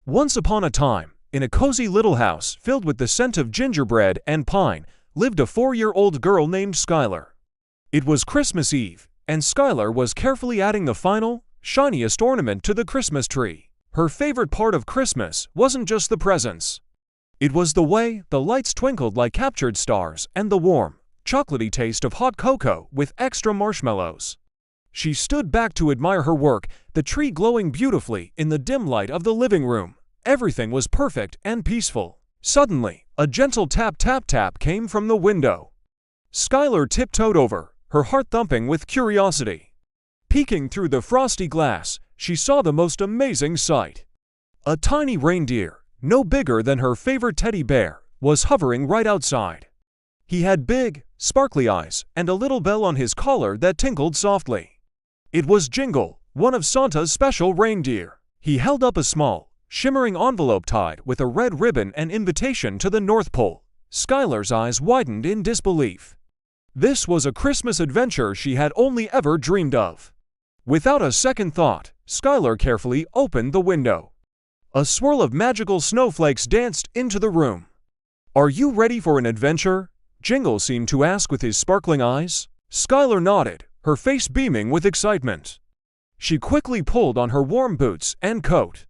Once upon a time, in a cozy little house filled with the scent of gingerbread and pine, lived a 4-year-old girl named Skylar. It was Christmas Eve, and Skylar was carefully adding the final, shiniest ornament to the Christmas tree. Her favorite part of Christmas wasn't just the presents. It was the way the lights twinkled like captured stars and the warm, chocolatey taste of hot cocoa with extra marshmallows. She stood back to admire her work, the tree glowing beautifully in the dim light of the living room. Everything was perfect and peaceful. Suddenly, a gentle tap-tap-tap came from the window. Skylar tiptoed over, her heart thumping with curiosity. Peeking through the frosty glass, she saw the most amazing sight. A tiny reindeer, no bigger than her favorite teddy bear, was hovering right outside. He had big, sparkly eyes and a little bell on his collar that tinkled softly. It was Jingle, one of Santa's special reindeer. He held up a small, shimmering envelope tied with a red ribbon and invitation to the North Pole. Skylar's eyes widened in disbelief. This was a Christmas adventure she had only ever dreamed of. Without a second thought, Skylar carefully opened the window. A swirl of magical snowflakes danced into the room. "Are you ready for an adventure?" Jingle seemed to ask with his sparkling eyes. Skylar nodded, her face beaming with excitement. She quickly pulled on her warm boots and coat.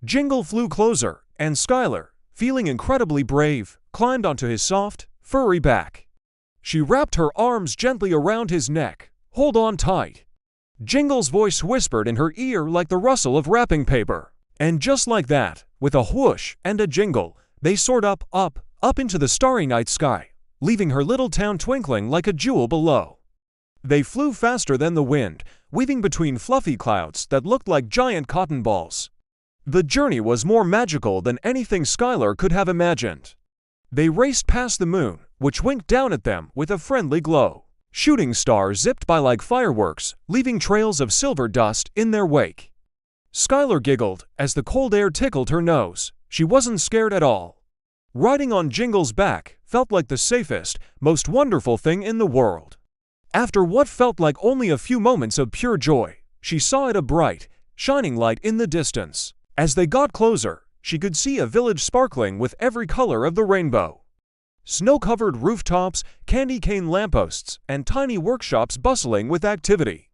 Jingle flew closer, and Skylar, feeling incredibly brave, climbed onto his soft, furry back. She wrapped her arms gently around his neck. "Hold on tight." Jingle's voice whispered in her ear like the rustle of wrapping paper. And just like that, with a whoosh and a jingle, they soared up into the starry night sky, leaving her little town twinkling like a jewel below. They flew faster than the wind, weaving between fluffy clouds that looked like giant cotton balls. The journey was more magical than anything Skylar could have imagined. They raced past the moon, which winked down at them with a friendly glow. Shooting stars zipped by like fireworks, leaving trails of silver dust in their wake. Skylar giggled as the cold air tickled her nose. She wasn't scared at all. Riding on Jingle's back felt like the safest, most wonderful thing in the world. After what felt like only a few moments of pure joy, she saw a bright, shining light in the distance. As they got closer, she could see a village sparkling with every color of the rainbow. Snow-covered rooftops, candy cane lampposts, and tiny workshops bustling with activity.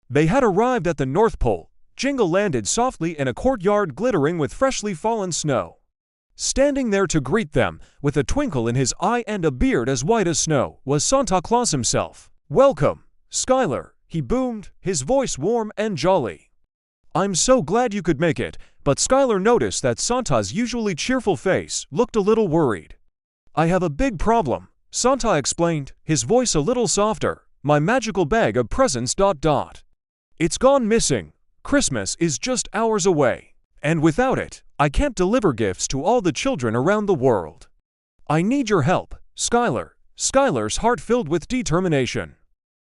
They had arrived at the North Pole. Jingle landed softly in a courtyard glittering with freshly fallen snow. Standing there to greet them, with a twinkle in his eye and a beard as white as snow, was Santa Claus himself. "Welcome, Skylar," he boomed, his voice warm and jolly. "I'm so glad you could make it," but Skylar noticed that Santa's usually cheerful face looked a little worried. "I have a big problem," Santa explained, his voice a little softer. "My magical bag of presents ... It's gone missing. Christmas is just hours away, and without it, I can't deliver gifts to all the children around the world. I need your help, Skylar." Skylar's heart filled with determination.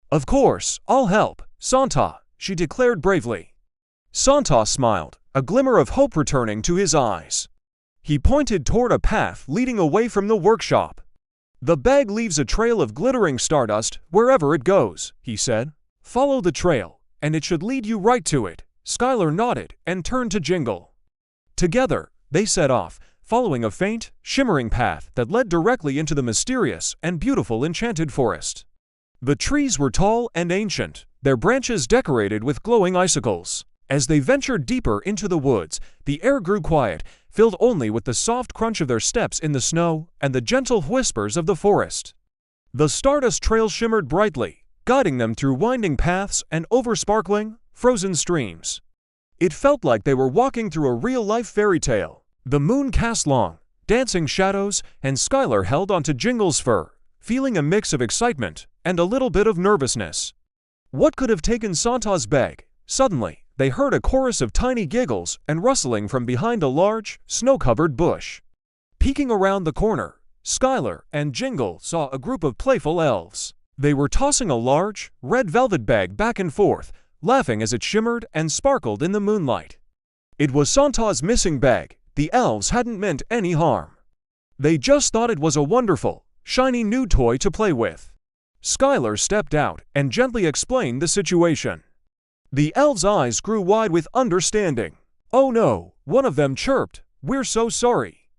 "Of course, I'll help, Santa," she declared bravely. Santa smiled, a glimmer of hope returning to his eyes. He pointed toward a path leading away from the workshop. "The bag leaves a trail of glittering stardust wherever it goes," he said. "Follow the trail, and it should lead you right to it." Skylar nodded and turned to Jingle. Together, they set off, following a faint, shimmering path that led directly into the mysterious and beautiful enchanted forest. The trees were tall and ancient, their branches decorated with glowing icicles. As they ventured deeper into the woods, the air grew quiet, filled only with the soft crunch of their steps in the snow and the gentle whispers of the forest. The stardust trail shimmered brightly, guiding them through winding paths and over sparkling, frozen streams. It felt like they were walking through a real-life fairy tale. The moon cast long, dancing shadows, and Skylar held onto Jingle's fur, feeling a mix of excitement and a little bit of nervousness. What could have taken Santa's bag? Suddenly, they heard a chorus of tiny giggles and rustling from behind a large, snow-covered bush. Peeking around the corner, Skylar and Jingle saw a group of playful elves. They were tossing a large, red velvet bag back and forth, laughing as it shimmered and sparkled in the moonlight. It was Santa's missing bag. The elves hadn't meant any harm. They just thought it was a wonderful, shiny new toy to play with. Skylar stepped out and gently explained the situation. The elves' eyes grew wide with understanding. "Oh no," one of them chirped, We're so sorry."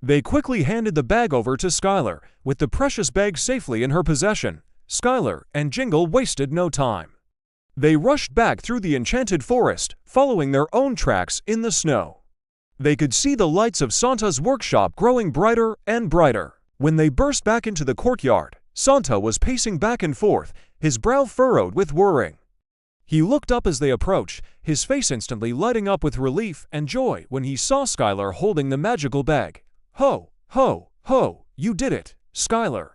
They quickly handed the bag over to Skylar, with the precious bag safely in her possession. Skylar and Jingle wasted no time. They rushed back through the enchanted forest, following their own tracks in the snow. They could see the lights of Santa's workshop growing brighter and brighter. When they burst back into the courtyard, Santa was pacing back and forth, his brow furrowed with worrying. He looked up as they approached, his face instantly lighting up with relief and joy when he saw Skylar holding the magical bag. "Ho, ho, ho, you did it, Skylar!"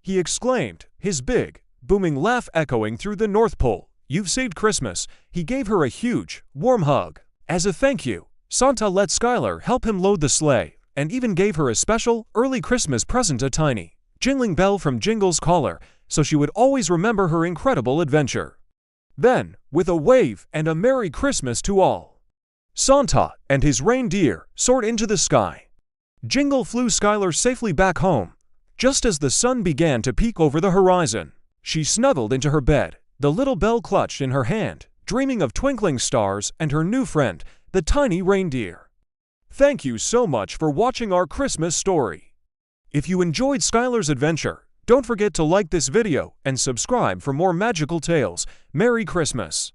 he exclaimed, his big, booming laugh echoing through the North Pole. "You've saved Christmas." He gave her a huge, warm hug. As a thank you, Santa let Skylar help him load the sleigh, and even gave her a special, early Christmas present, a tiny, jingling bell from Jingle's collar, so she would always remember her incredible adventure. Then, with a wave and a Merry Christmas to all, Santa and his reindeer soared into the sky. Jingle flew Skylar safely back home. Just as the sun began to peek over the horizon, she snuggled into her bed, the little bell clutched in her hand, dreaming of twinkling stars and her new friend, the tiny reindeer. Thank you so much for watching our Christmas story. If you enjoyed Skylar's adventure, don't forget to like this video and subscribe for more magical tales. Merry Christmas!